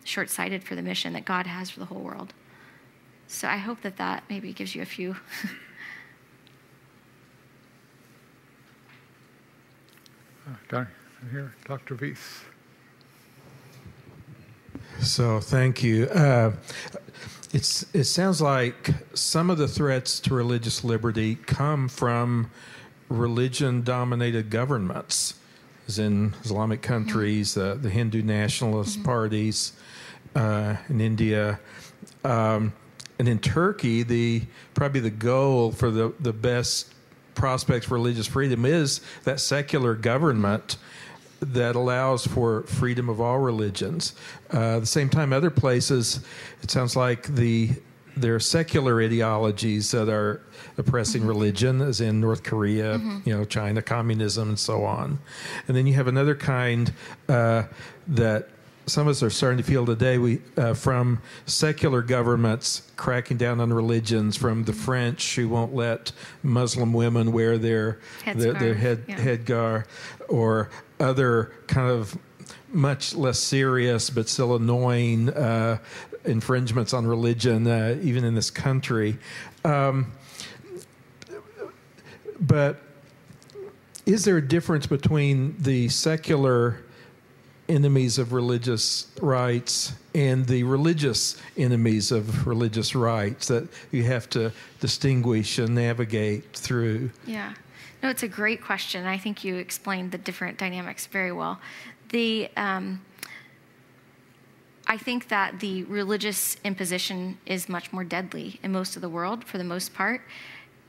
short-sighted for the mission that God has for the whole world. So I hope that maybe gives you a few. Down here, Dr. Weiss. So thank you. It sounds like some of the threats to religious liberty come from religion-dominated governments, as in Islamic countries, the Hindu nationalist parties in India. And in Turkey, probably the goal for the best prospects for religious freedom is that secular government that allows for freedom of all religions. At the same time, other places, it sounds like there are secular ideologies that are oppressing religion, as in North Korea, China, communism, and so on. And then you have another kind that some of us are starting to feel today, from secular governments cracking down on religions, from the French who won't let Muslim women wear their headgear, or other kind of much less serious but still annoying infringements on religion, even in this country. But is there a difference between the secular enemies of religious rights and the religious enemies of religious rights that you have to distinguish and navigate through? Yeah. No, it's a great question. I think you explained the different dynamics very well. I think that the religious imposition is much more deadly in most of the world, for the most part,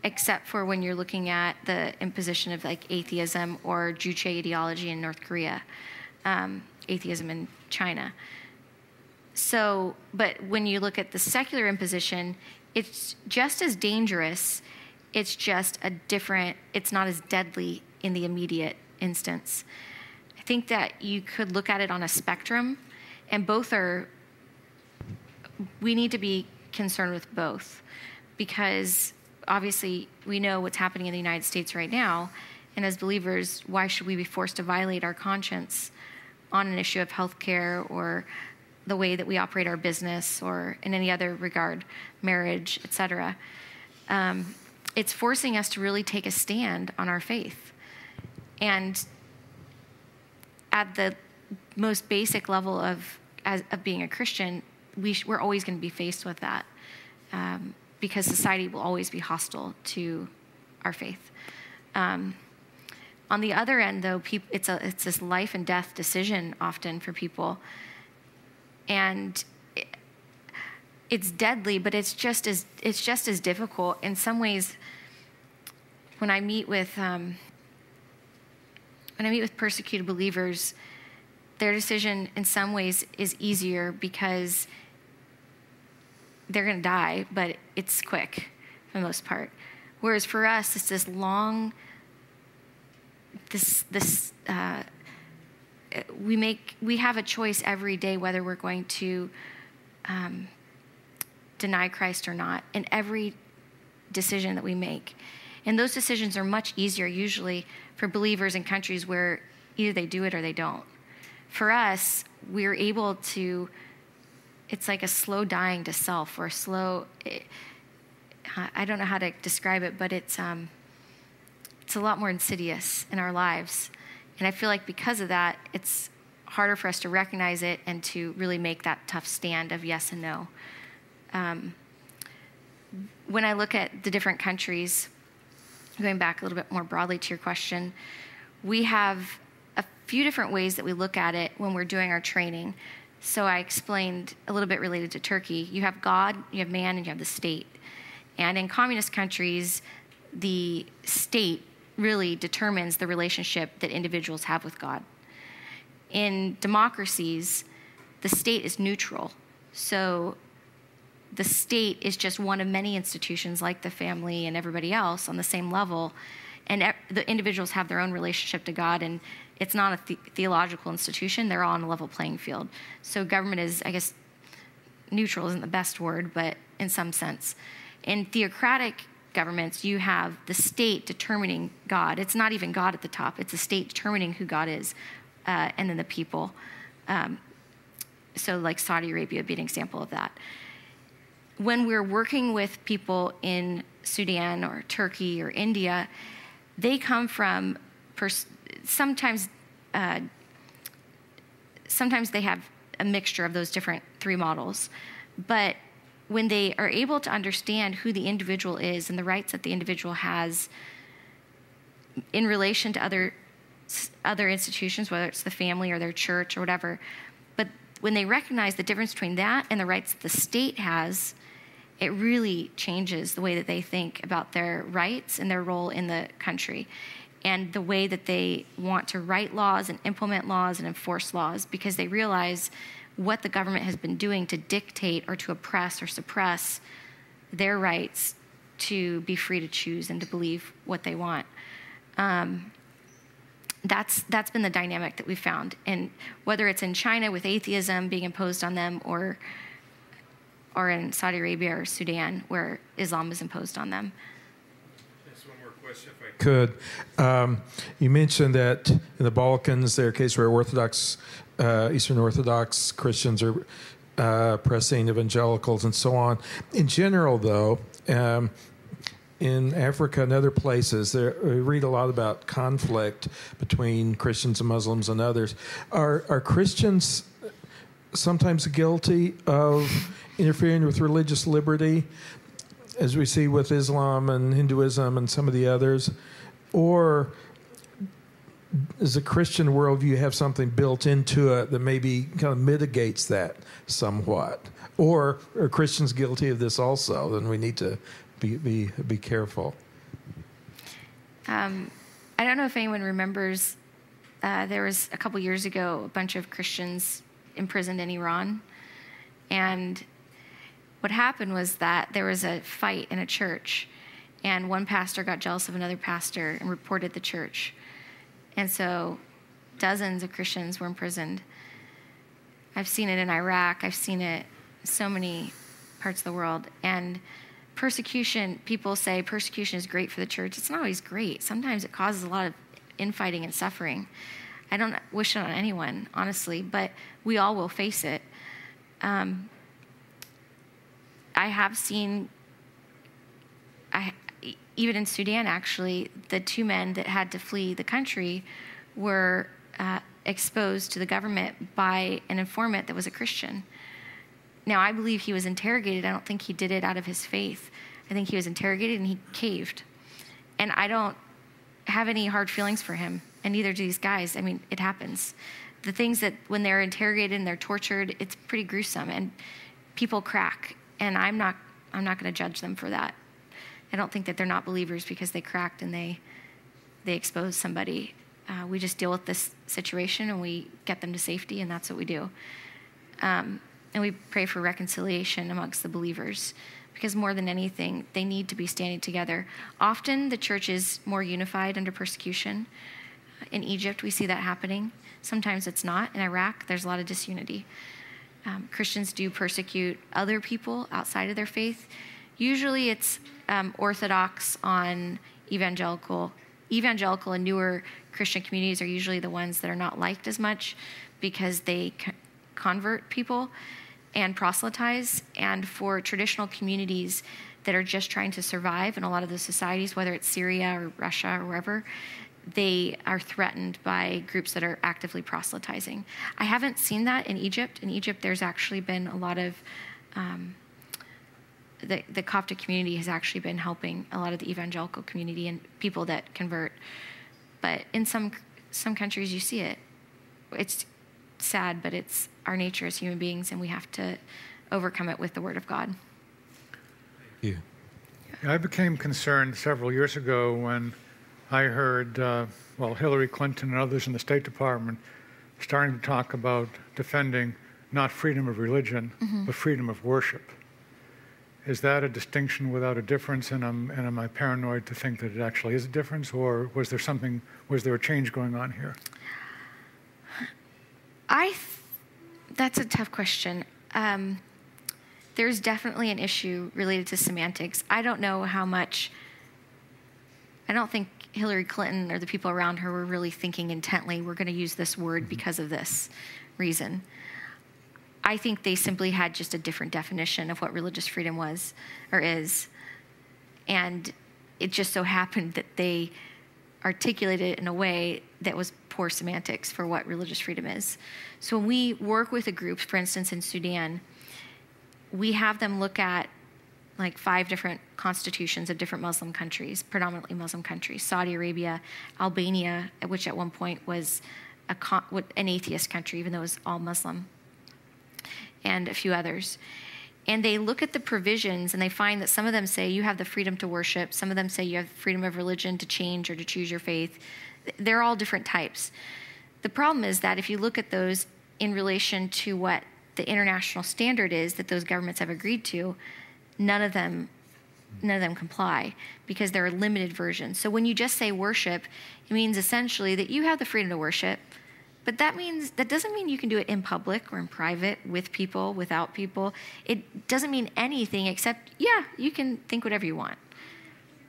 except for when you're looking at the imposition of like atheism or Juche ideology in North Korea, atheism in China. So, but when you look at the secular imposition, it's just as dangerous. It's just it's not as deadly in the immediate instance. I think that you could look at it on a spectrum, and we need to be concerned with both, because obviously we know what's happening in the United States right now, and as believers, why should we be forced to violate our conscience on an issue of healthcare or the way that we operate our business or in any other regard, marriage, etc.? It's forcing us to really take a stand on our faith. And at the most basic level of being a Christian, we're always going to be faced with that, because society will always be hostile to our faith. On the other end, though, it's this life and death decision often for people, and it's deadly, but it's just as difficult in some ways. When I meet with persecuted believers, their decision in some ways is easier because they're going to die, but it's quick for the most part. Whereas for us, it's this long, we have a choice every day whether we're going to deny Christ or not in every decision that we make. And those decisions are much easier usually for believers in countries where either they do it or they don't. For us, we're able to, it's like a slow dying to self, or a slow, I don't know how to describe it, but it's a lot more insidious in our lives. And I feel like because of that, it's harder for us to recognize it and to really make that tough stand of yes and no. When I look at the different countries, going back a little bit more broadly to your question, we have a few different ways that we look at it when we're doing our training. So I explained a little bit related to Turkey. You have God, you have man, and you have the state. And in communist countries, the state really determines the relationship that individuals have with God. In democracies, the state is neutral. So the state is just one of many institutions like the family and everybody else on the same level. And the individuals have their own relationship to God, and it's not a theological institution. They're all on a level playing field. So government is, I guess, neutral isn't the best word, but in some sense. In theocratic governments, you have the state determining God. It's not even God at the top. It's the state determining who God is, and then the people. So like Saudi Arabia would be an example of that. When we're working with people in Sudan or Turkey or India, they come from sometimes they have a mixture of those different three models, but when they are able to understand who the individual is and the rights that the individual has in relation to other institutions, whether it's the family or their church or whatever, but when they recognize the difference between that and the rights that the state has, it really changes the way that they think about their rights and their role in the country, and the way that they want to write laws and implement laws and enforce laws, because they realize what the government has been doing to dictate or to oppress or suppress their rights to be free to choose and to believe what they want. That's been the dynamic that we've found. And whether it's in China with atheism being imposed on them, or in Saudi Arabia or Sudan where Islam is imposed on them. Just one more question, if I could. You mentioned that in the Balkans, there are cases where Eastern Orthodox Christians are pressing evangelicals and so on. In general, though, in Africa and other places, we read a lot about conflict between Christians and Muslims and others. Are Christians sometimes guilty of interfering with religious liberty, as we see with Islam and Hinduism and some of the others? Or does the Christian worldview have something built into it that maybe kind of mitigates that somewhat? Or are Christians guilty of this also? Then we need to be careful. I don't know if anyone remembers, there was a couple years ago a bunch of Christians imprisoned in Iran. And what happened was that there was a fight in a church, and one pastor got jealous of another pastor and reported the church. And so dozens of Christians were imprisoned. I've seen it in Iraq. I've seen it in so many parts of the world. And persecution, people say persecution is great for the church. It's not always great. Sometimes it causes a lot of infighting and suffering. I don't wish it on anyone, honestly, but we all will face it. I have seen, even in Sudan, actually, the two men that had to flee the country were exposed to the government by an informant that was a Christian. Now, I believe he was interrogated. I don't think he did it out of his faith. I think he was interrogated and he caved. And I don't have any hard feelings for him, and neither do these guys. I mean, it happens. The things that when they're interrogated and they're tortured, it's pretty gruesome, and people crack. And I'm not going to judge them for that. I don't think that they're not believers because they cracked and they exposed somebody. We just deal with this situation and we get them to safety, and that's what we do. And we pray for reconciliation amongst the believers, because more than anything, they need to be standing together. Often the church is more unified under persecution. In Egypt, we see that happening. Sometimes it's not. In Iraq, there's a lot of disunity. Christians do persecute other people outside of their faith. Usually it's Orthodox on evangelical. Evangelical and newer Christian communities are usually the ones that are not liked as much because they convert people and proselytize. And for traditional communities that are just trying to survive in a lot of the societies, whether it's Syria or Russia or wherever, they are threatened by groups that are actively proselytizing. I haven't seen that in Egypt. In Egypt, there's actually been a lot of, the Coptic community has actually been helping a lot of the evangelical community and people that convert. But in some countries, you see it. It's sad, but it's our nature as human beings, and we have to overcome it with the Word of God. Thank you. I became concerned several years ago when I heard, Hillary Clinton and others in the State Department starting to talk about defending not freedom of religion, but freedom of worship. Is that a distinction without a difference, and am I paranoid to think that it actually is a difference, or was there a change going on here? That's a tough question. There's definitely an issue related to semantics. I don't know how much, I don't think Hillary Clinton or the people around her were really thinking intently, we're going to use this word because of this reason. I think they simply had just a different definition of what religious freedom was or is. And it just so happened that they articulated it in a way that was poor semantics for what religious freedom is. So when we work with a group, for instance, in Sudan, we have them look at like 5 different constitutions of different Muslim countries, predominantly Muslim countries: Saudi Arabia, Albania, which at one point was an atheist country, even though it was all Muslim, and a few others. And they look at the provisions and they find that some of them say you have the freedom to worship. Some of them say you have freedom of religion to change or to choose your faith. They're all different types. The problem is that if you look at those in relation to what the international standard is that those governments have agreed to, none of them comply because there are limited versions. So when you just say worship, it means essentially that you have the freedom to worship, but that doesn't mean you can do it in public or in private, with people, without people. It doesn't mean anything except, yeah, you can think whatever you want.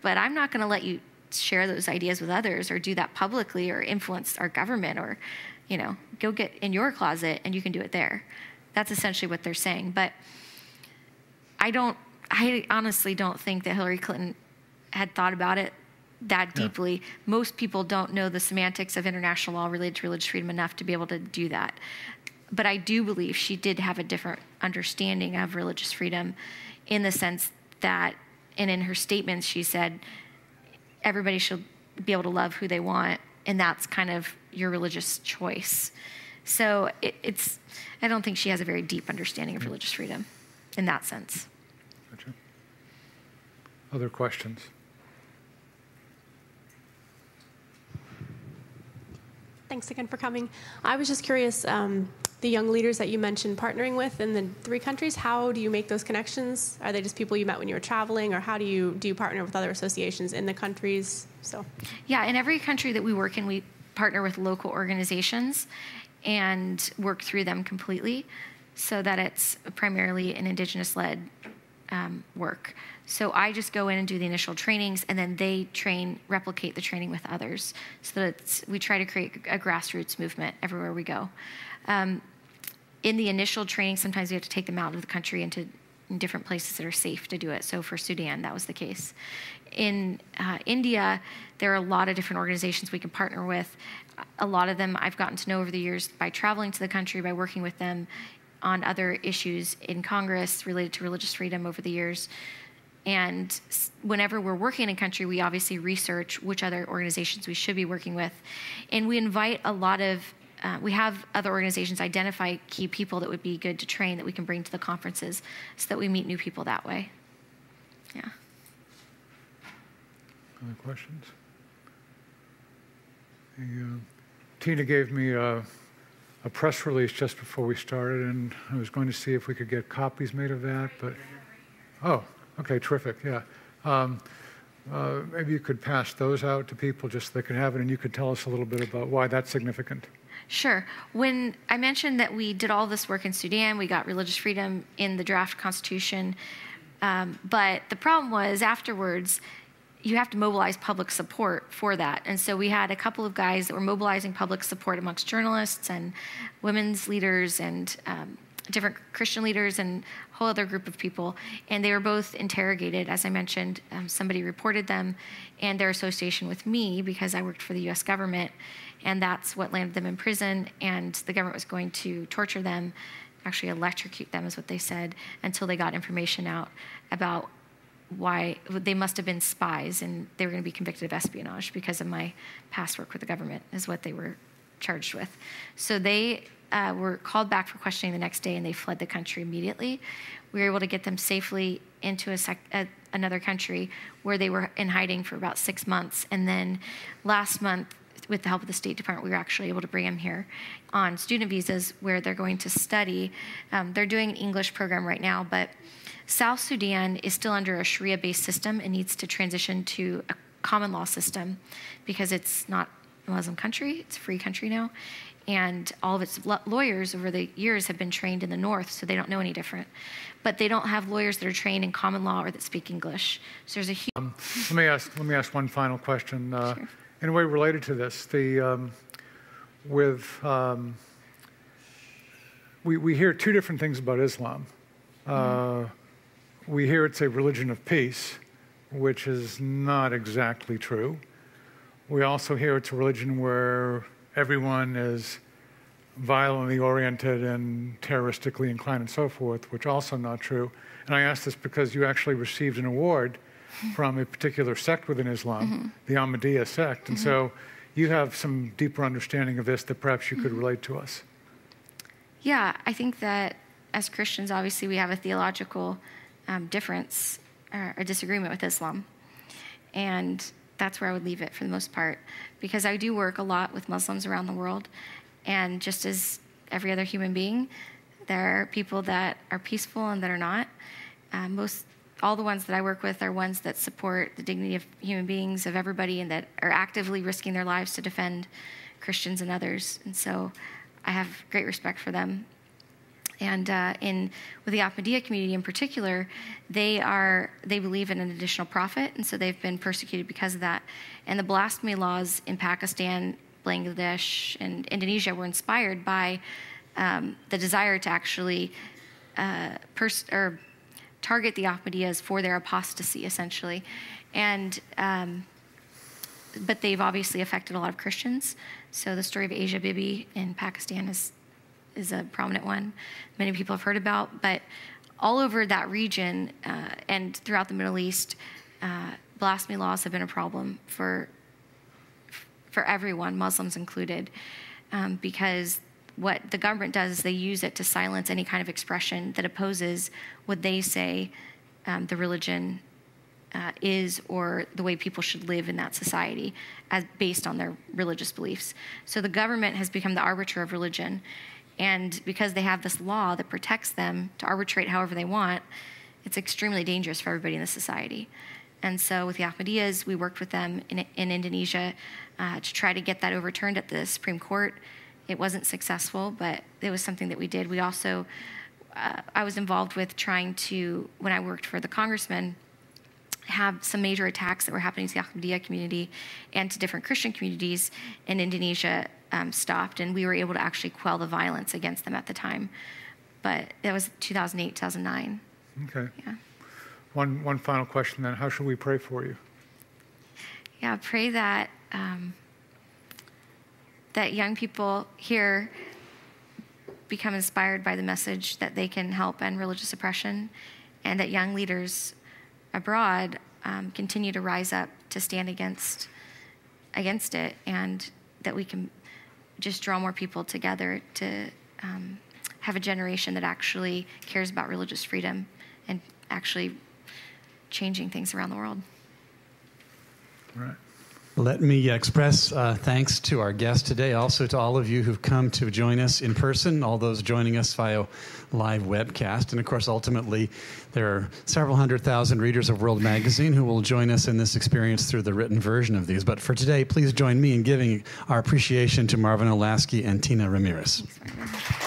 But I'm not going to let you share those ideas with others or do that publicly or influence our government or, go get in your closet and you can do it there. That's essentially what they're saying. But I honestly don't think that Hillary Clinton had thought about it that deeply. Yeah. Most people don't know the semantics of international law related to religious freedom enough to be able to do that. But I do believe she did have a different understanding of religious freedom in the sense that, and in her statements, she said, everybody should be able to love who they want, and that's kind of your religious choice. So I don't think she has a very deep understanding of religious freedom in that sense. Gotcha. Other questions? Thanks again for coming. I was just curious, the young leaders that you mentioned partnering with in the 3 countries, how do you make those connections? Are they just people you met when you were traveling, or how do you partner with other associations in the countries? Yeah, in every country that we work in, we partner with local organizations and work through them completely so that it's primarily an indigenous-led work. So I just go in and do the initial trainings, and then they replicate the training with others. So that we try to create a grassroots movement everywhere we go. In the initial training, sometimes we have to take them out of the country into different places that are safe to do it. So for Sudan, that was the case. In India, there are a lot of different organizations we can partner with. A lot of them I've gotten to know over the years by traveling to the country, by working with them on other issues in Congress related to religious freedom over the years. And whenever we're working in a country, we obviously research which other organizations we should be working with. And we invite we have other organizations identify key people that would be good to train that we can bring to the conferences so that we meet new people that way. Yeah. Other questions? Tina gave me a press release just before we started, and I was going to see if we could get copies made of that, but... Oh, okay, terrific, yeah. Maybe you could pass those out to people just so they can have it, and you could tell us a little bit about why that's significant. Sure. When I mentioned that we did all this work in Sudan, we got religious freedom in the draft constitution, but the problem was afterwards, you have to mobilize public support for that. And so we had a couple of guys that were mobilizing public support amongst journalists and women's leaders and different Christian leaders and a whole other group of people. And they were both interrogated. As I mentioned, somebody reported them and their association with me because I worked for the U.S. government. And that's what landed them in prison. And the government was going to torture them, actually electrocute them is what they said, until they got information out about why they must have been spies and they were going to be convicted of espionage because of my past work with the government is what they were charged with. So they were called back for questioning the next day and they fled the country immediately. We were able to get them safely into another country where they were in hiding for about 6 months. And then last month, with the help of the State Department, we were actually able to bring them here on student visas where they're going to study. They're doing an English program right now, but South Sudan is still under a Sharia-based system and needs to transition to a common law system because it's not a Muslim country, it's a free country now. And all of its lawyers over the years have been trained in the North, so they don't know any different. But they don't have lawyers that are trained in common law or that speak English. So there's a huge... Let me ask one final question. Sure. In a way related to this, we hear 2 different things about Islam. We hear it's a religion of peace, which is not exactly true. We also hear it's a religion where everyone is violently oriented and terroristically inclined and so forth, which also not true. And I ask this because you actually received an award from a particular sect within Islam, the Ahmadiyya sect. And so you have some deeper understanding of this that perhaps you could relate to us. Yeah, I think that as Christians, obviously, we have a theological difference or a disagreement with Islam. And that's where I would leave it for the most part, because I do work a lot with Muslims around the world. And just as every other human being, there are people that are peaceful and that are not. All the ones that I work with are ones that support the dignity of human beings, of everybody, and that are actively risking their lives to defend Christians and others. And so I have great respect for them. And with the Ahmadiyya community in particular, they believe in an additional prophet, and so they've been persecuted because of that. And the blasphemy laws in Pakistan, Bangladesh, and Indonesia were inspired by the desire to actually target the Ahmadiyyas for their apostasy, essentially. And but they've obviously affected a lot of Christians. So the story of Asia Bibi in Pakistan is a prominent one many people have heard about. But all over that region and throughout the Middle East, blasphemy laws have been a problem for everyone, Muslims included, because what the government does is they use it to silence any kind of expression that opposes what they say the religion is, or the way people should live in that society as based on their religious beliefs. So the government has become the arbiter of religion. And because they have this law that protects them to arbitrate however they want, it's extremely dangerous for everybody in the society. And so with the Ahmadiyyas, we worked with them in Indonesia to try to get that overturned at the Supreme Court. It wasn't successful, but it was something that we did. We also, I was involved with trying to, when I worked for the congressman, have some major attacks that were happening to the Ahmadiyya community and to different Christian communities in Indonesia stopped, and we were able to actually quell the violence against them at the time. But that was 2008, 2009. Okay. Yeah. One final question then. How should we pray for you? Yeah, pray that that young people here become inspired by the message that they can help end religious oppression, and that young leaders abroad continue to rise up to stand against it, and that we can just draw more people together to have a generation that actually cares about religious freedom and actually changing things around the world. All right. Let me express thanks to our guest today, also to all of you who've come to join us in person, all those joining us via live webcast. And of course, ultimately, there are several 100,000 readers of World Magazine who will join us in this experience through the written version of these. But for today, please join me in giving our appreciation to Marvin Olasky and Tina Ramirez. Thanks, Marvin.